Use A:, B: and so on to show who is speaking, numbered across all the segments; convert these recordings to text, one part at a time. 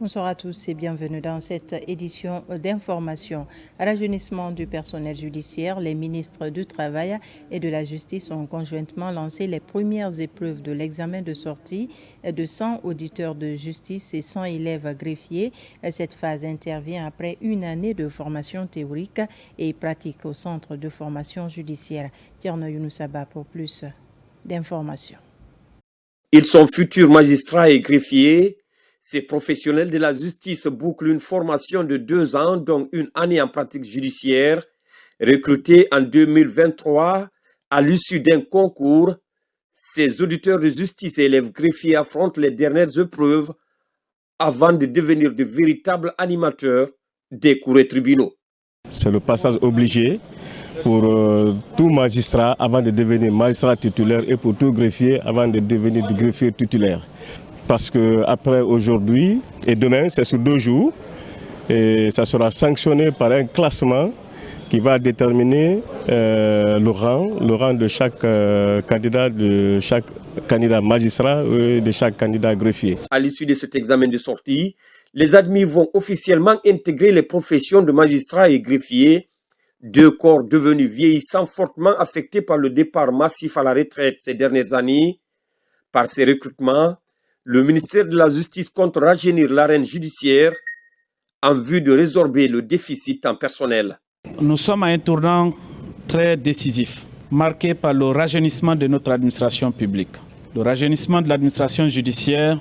A: Bonsoir à tous et bienvenue dans cette édition d'information. Rajeunissement du personnel judiciaire, les ministres du Travail et de la Justice ont conjointement lancé les premières épreuves de l'examen de sortie de 100 auditeurs de justice et 100 élèves greffiers. Cette phase intervient après une année de formation théorique et pratique au centre de formation judiciaire. Tierno Younoussaba pour plus d'informations.
B: Ils sont futurs magistrats et greffiers. Ces professionnels de la justice bouclent une formation de 2 ans, dont une année en pratique judiciaire. Recrutés en 2023, à l'issue d'un concours, ces auditeurs de justice et élèves greffiers affrontent les dernières épreuves avant de devenir de véritables animateurs des cours et tribunaux.
C: C'est le passage obligé pour tout magistrat avant de devenir magistrat titulaire et pour tout greffier avant de devenir greffier titulaire. Parce qu'après aujourd'hui et demain, c'est sur 2 jours et ça sera sanctionné par un classement qui va déterminer le rang de chaque candidat magistrat et de chaque candidat greffier.
B: À l'issue de cet examen de sortie, les admis vont officiellement intégrer les professions de magistrats et greffiers, 2 corps devenus vieillissants, fortement affectés par le départ massif à la retraite ces dernières années. Par ces recrutements, le ministère de la Justice compte rajeunir l'arène judiciaire en vue de résorber le déficit en personnel.
D: Nous sommes à un tournant très décisif, marqué par le rajeunissement de notre administration publique. Le rajeunissement de l'administration judiciaire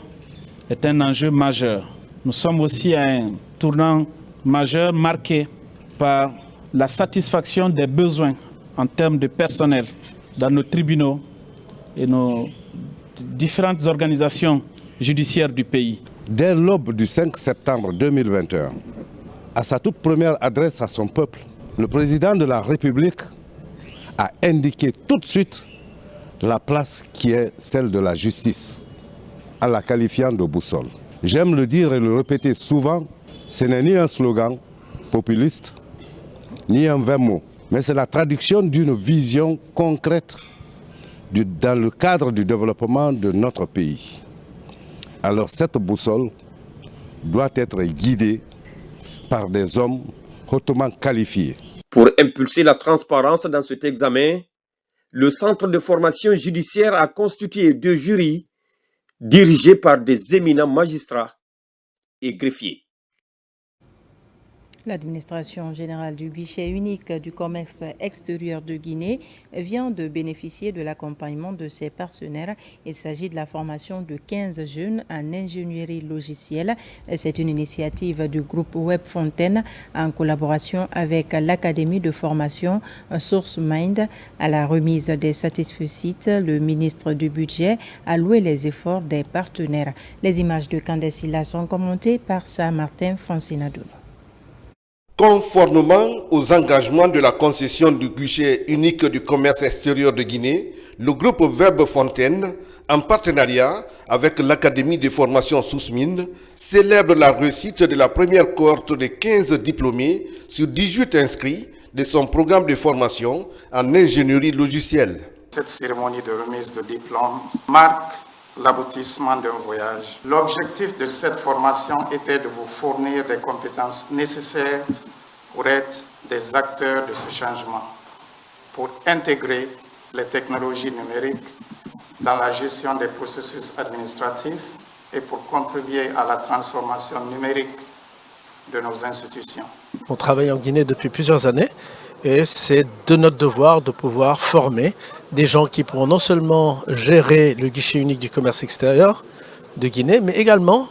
D: est un enjeu majeur. Nous sommes aussi à un tournant majeur marqué par la satisfaction des besoins en termes de personnel dans nos tribunaux et nos différentes organisations judiciaires du pays.
E: Dès l'aube du 5 septembre 2021, à sa toute première adresse à son peuple, le président de la République a indiqué tout de suite la place qui est celle de la justice, en la qualifiant de boussole. J'aime le dire et le répéter souvent, ce n'est ni un slogan populiste, ni un vain mot, mais c'est la traduction d'une vision concrète dans le cadre du développement de notre pays. Alors cette boussole doit être guidée par des hommes hautement qualifiés.
B: Pour impulser la transparence dans cet examen, le Centre de formation judiciaire a constitué 2 jurys dirigés par des éminents magistrats et greffiers.
A: L'administration générale du guichet unique du commerce extérieur de Guinée vient de bénéficier de l'accompagnement de ses partenaires. Il s'agit de la formation de 15 jeunes en ingénierie logicielle. C'est une initiative du groupe Web Fontaine en collaboration avec l'Académie de formation SourceMind. À la remise des satisfecit, le ministre du Budget a loué les efforts des partenaires. Les images de Candesila sont commentées par Saint-Martin Francinadouno.
F: Conformément aux engagements de la concession du guichet unique du commerce extérieur de Guinée, le groupe Web Fontaine, en partenariat avec l'Académie de formation SourceMind, célèbre la réussite de la première cohorte de 15 diplômés sur 18 inscrits de son programme de formation en ingénierie logicielle.
G: Cette cérémonie de remise de diplôme marque l'aboutissement d'un voyage. L'objectif de cette formation était de vous fournir des compétences nécessaires pour être des acteurs de ce changement, pour intégrer les technologies numériques dans la gestion des processus administratifs et pour contribuer à la transformation numérique de nos institutions.
H: On travaille en Guinée depuis plusieurs années et c'est de notre devoir de pouvoir former des gens qui pourront non seulement gérer le guichet unique du commerce extérieur de Guinée, mais également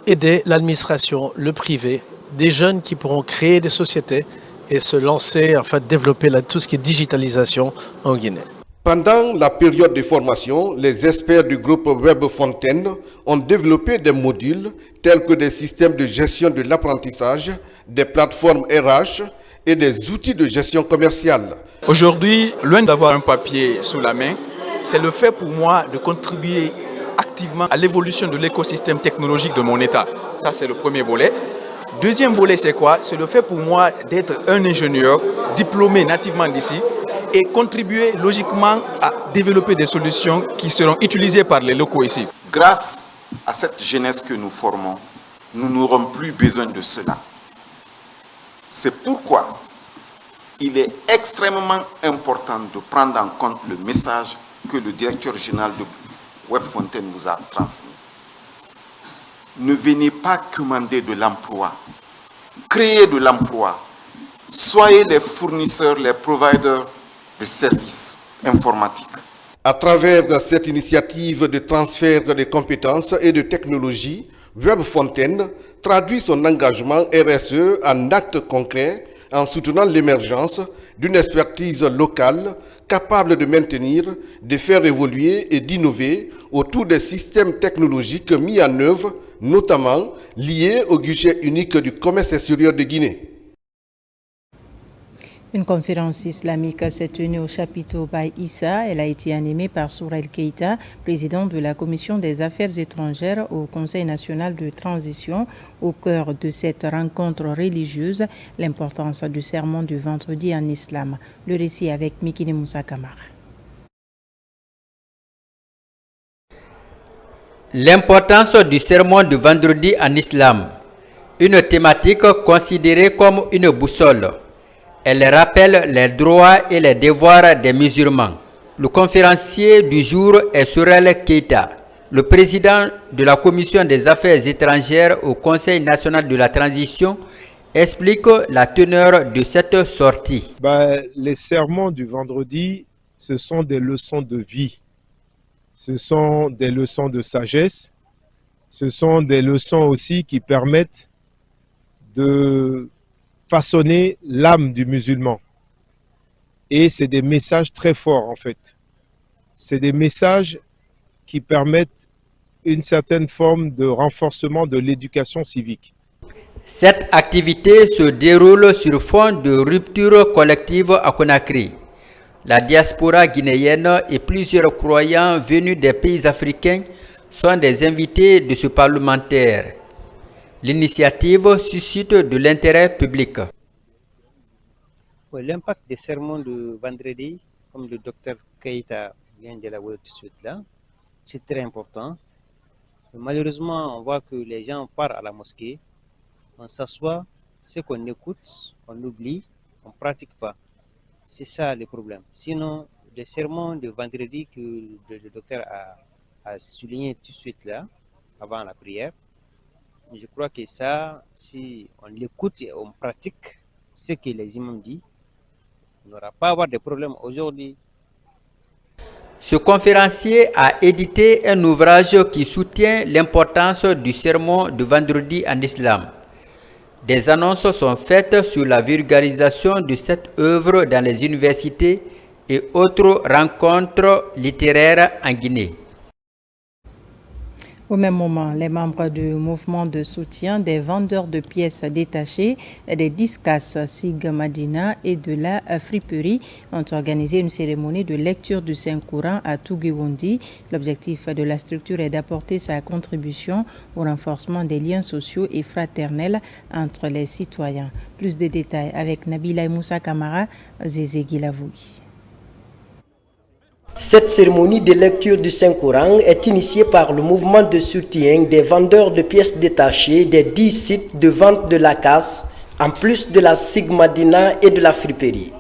H: aider l'administration, le privé, des jeunes qui pourront créer des sociétés et se lancer, enfin développer tout ce qui est digitalisation en Guinée.
F: Pendant la période de formation, les experts du groupe Web Fontaine ont développé des modules tels que des systèmes de gestion de l'apprentissage, des plateformes RH et des outils de gestion commerciale.
I: Aujourd'hui, loin d'avoir un papier sous la main, c'est le fait pour moi de contribuer activement à l'évolution de l'écosystème technologique de mon État. Ça, c'est le premier volet. Deuxième volet, c'est quoi? C'est le fait pour moi d'être un ingénieur diplômé nativement d'ici et contribuer logiquement à développer des solutions qui seront utilisées par les locaux ici.
J: Grâce à cette jeunesse que nous formons, nous n'aurons plus besoin de cela. C'est pourquoi il est extrêmement important de prendre en compte le message que le directeur général de Web Fontaine vous a transmis. Ne venez pas commander de l'emploi, créez de l'emploi. Soyez les fournisseurs, les providers de services informatiques.
F: À travers cette initiative de transfert des compétences et de technologies, Web Fontaine traduit son engagement RSE en actes concrets en soutenant l'émergence d'une expertise locale capable de maintenir, de faire évoluer et d'innover autour des systèmes technologiques mis en œuvre, notamment liés au guichet unique du commerce extérieur de Guinée.
A: Une conférence islamique s'est tenue au chapiteau Baye Issa. Elle a été animée par Sourail Keïta, président de la Commission des Affaires étrangères au Conseil national de transition. Au cœur de cette rencontre religieuse, l'importance du sermon du vendredi en islam. Le récit avec Mikine Moussa Kamara.
K: L'importance du sermon du vendredi en islam, une thématique considérée comme une boussole. Elle rappelle les droits et les devoirs des musulmans. Le conférencier du jour est Sourail Keïta, le président de la Commission des Affaires étrangères au Conseil national de la transition, explique la teneur de cette sortie.
L: Les sermons du vendredi, ce sont des leçons de vie. Ce sont des leçons de sagesse. Ce sont des leçons aussi qui permettent de façonner l'âme du musulman. Et c'est des messages très forts en fait. C'est des messages qui permettent une certaine forme de renforcement de l'éducation civique.
K: Cette activité se déroule sur fond de rupture collective à Conakry. La diaspora guinéenne et plusieurs croyants venus des pays africains sont des invités de ce parlementaire. L'initiative suscite de l'intérêt public.
M: L'impact des sermons de vendredi, comme le docteur Keïta vient de l'avouer tout de suite là, c'est très important. Malheureusement, on voit que les gens partent à la mosquée, on s'assoit, ce qu'on écoute, on oublie, on ne pratique pas. C'est ça le problème. Sinon, les sermons de vendredi que le docteur a souligné tout de suite là, avant la prière, je crois que ça, si on l'écoute et on pratique ce que les imams disent, on n'aura pas à avoir de problèmes aujourd'hui.
K: Ce conférencier a édité un ouvrage qui soutient l'importance du sermon de vendredi en islam. Des annonces sont faites sur la vulgarisation de cette œuvre dans les universités et autres rencontres littéraires en Guinée.
A: Au même moment, les membres du mouvement de soutien des vendeurs de pièces détachées, des discas Sig Madina et de la friperie ont organisé une cérémonie de lecture du Saint-Courant à Tougiwondi. L'objectif de la structure est d'apporter sa contribution au renforcement des liens sociaux et fraternels entre les citoyens. Plus de détails avec Nabila Moussa Kamara, Zézé Guilavougi.
N: Cette cérémonie de lecture du Saint-Courant est initiée par le mouvement de soutien des vendeurs de pièces détachées des 10 sites de vente de la casse, en plus de la Sig Madina et de la friperie.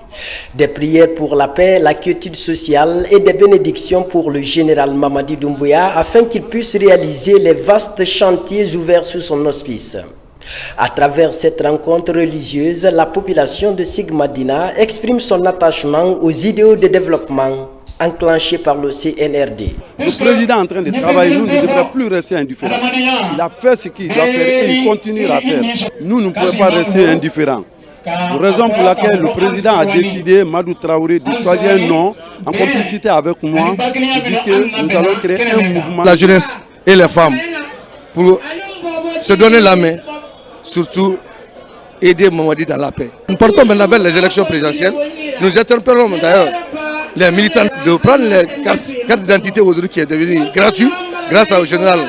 N: Des prières pour la paix, la quiétude sociale et des bénédictions pour le général Mamadi Doumbouya afin qu'il puisse réaliser les vastes chantiers ouverts sous son auspice. À travers cette rencontre religieuse, la population de Sig Madina exprime son attachement aux idéaux de développement enclenché par le CNRD.
O: Le président est en train de travailler, nous ne devrions plus rester indifférents. Il a fait ce qu'il doit faire et il continuera à faire. Nous ne pouvons pas rester indifférents. Raison pour laquelle le président a décidé, Madou Traoré, de choisir un nom en complicité avec moi, qui dit que nous allons créer un mouvement.
P: La jeunesse et les femmes, pour se donner la main, surtout aider Mamadi dans la paix. Nous partons maintenant vers les élections présidentielles. Nous interpellons d'ailleurs les militants de prendre les cartes d'identité aujourd'hui qui est devenue gratuite grâce au général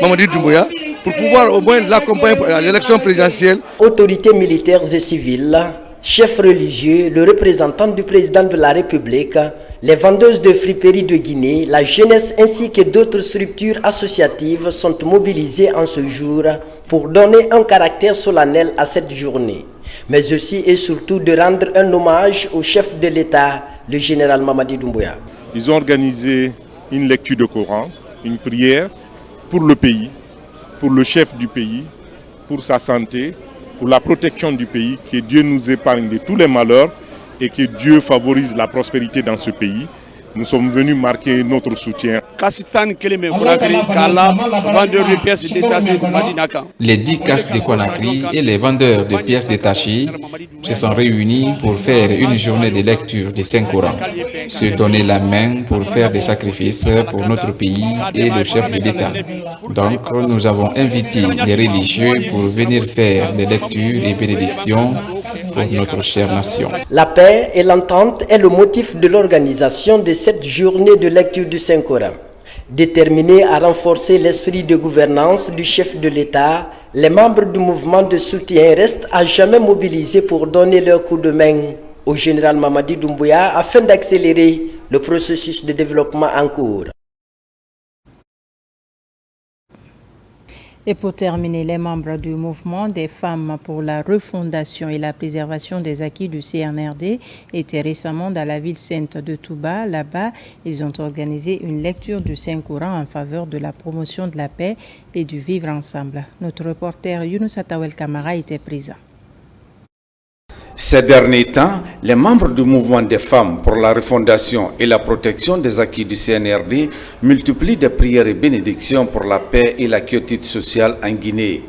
P: Mamadi Doumbouya pour pouvoir au moins l'accompagner à l'élection présidentielle.
N: Autorités militaires et civiles, chefs religieux, le représentant du président de la République, les vendeuses de friperies de Guinée, la jeunesse ainsi que d'autres structures associatives sont mobilisées en ce jour pour donner un caractère solennel à cette journée, mais aussi et surtout de rendre un hommage au chef de l'État, le général Mamadi Doumbouya.
L: Ils ont organisé une lecture de Coran, une prière pour le pays, pour le chef du pays, pour sa santé, pour la protection du pays, que Dieu nous épargne de tous les malheurs et que Dieu favorise la prospérité dans ce pays. Nous sommes venus marquer notre soutien.
Q: Les 10 casses de Conakry et les vendeurs de pièces détachées se sont réunis pour faire une journée de lecture du Saint-Coran, se donner la main pour faire des sacrifices pour notre pays et le chef de l'État. Donc, nous avons invité les religieux pour venir faire des lectures et bénédictions pour notre chère nation.
N: La paix et l'entente est le motif de l'organisation de cette journée de lecture du Saint-Coran. Déterminés à renforcer l'esprit de gouvernance du chef de l'État, les membres du mouvement de soutien restent à jamais mobilisés pour donner leur coup de main au général Mamadi Doumbouya afin d'accélérer le processus de développement en cours.
A: Et pour terminer, les membres du mouvement des femmes pour la refondation et la préservation des acquis du CNRD étaient récemment dans la ville sainte de Touba. Là-bas, ils ont organisé une lecture du Saint-Coran en faveur de la promotion de la paix et du vivre ensemble. Notre reporter Younous Atawel Kamara était présent.
R: Ces derniers temps, les membres du mouvement des femmes pour la refondation et la protection des acquis du CNRD multiplient des prières et bénédictions pour la paix et la quiétude sociale en Guinée.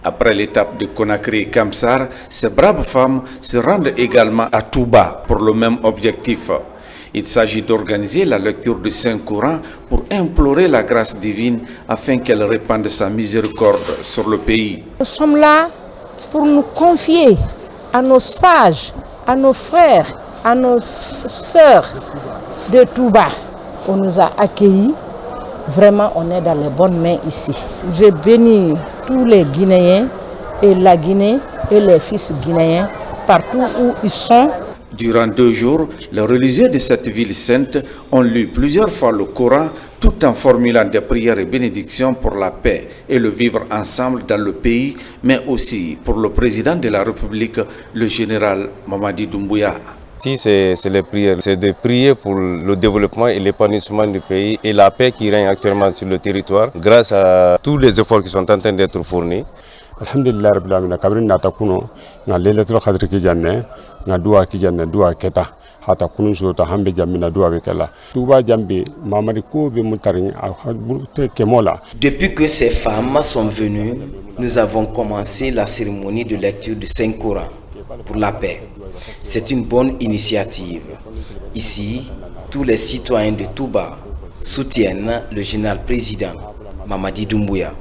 R: Après l'étape de Conakry et Kamsar, ces braves femmes se rendent également à Touba pour le même objectif. Il s'agit d'organiser la lecture du Saint-Coran pour implorer la grâce divine afin qu'elle répande sa miséricorde sur le pays.
S: Nous sommes là pour nous confier à nos sages, à nos frères, à nos sœurs de Touba. On nous a accueillis. Vraiment, on est dans les bonnes mains ici. Je bénis tous les Guinéens et la Guinée et les fils guinéens partout où ils sont.
R: Durant 2 jours, les religieux de cette ville sainte ont lu plusieurs fois le Coran tout en formulant des prières et bénédictions pour la paix et le vivre ensemble dans le pays, mais aussi pour le président de la République, le général Mamadi Doumbouya.
T: Si c'est les prières, c'est de prier pour le développement et l'épanouissement du pays et la paix qui règne actuellement sur le territoire grâce à tous les efforts qui sont en train d'être fournis.
U: Alhamdulillah rabbil alamin kabrin nata kuno na lailatul qadr ki janne na dua ki janne dua keta hata kunu so ta hambe jamina dua be kala tuba jambe mamadi ko be mutarin kemola.
V: Depuis que ces femmes sont venues, nous avons commencé la cérémonie de lecture du Saint-Coran pour la paix. C'est une bonne initiative. Ici, tous les citoyens de Touba soutiennent le général président Mamadi Doumbouya.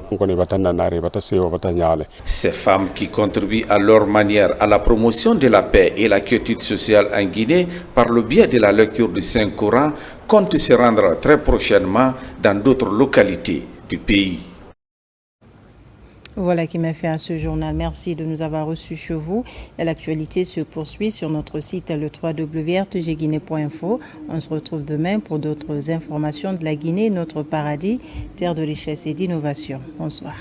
R: Ces femmes qui contribuent à leur manière à la promotion de la paix et la quiétude sociale en Guinée par le biais de la lecture du Saint-Coran comptent se rendre très prochainement dans d'autres localités du pays.
A: Voilà qui m'a fait à ce journal. Merci de nous avoir reçus chez vous. L'actualité se poursuit sur notre site le www.rtgguinée.info. On se retrouve demain pour d'autres informations de la Guinée, notre paradis, terre de richesse et d'innovation. Bonsoir.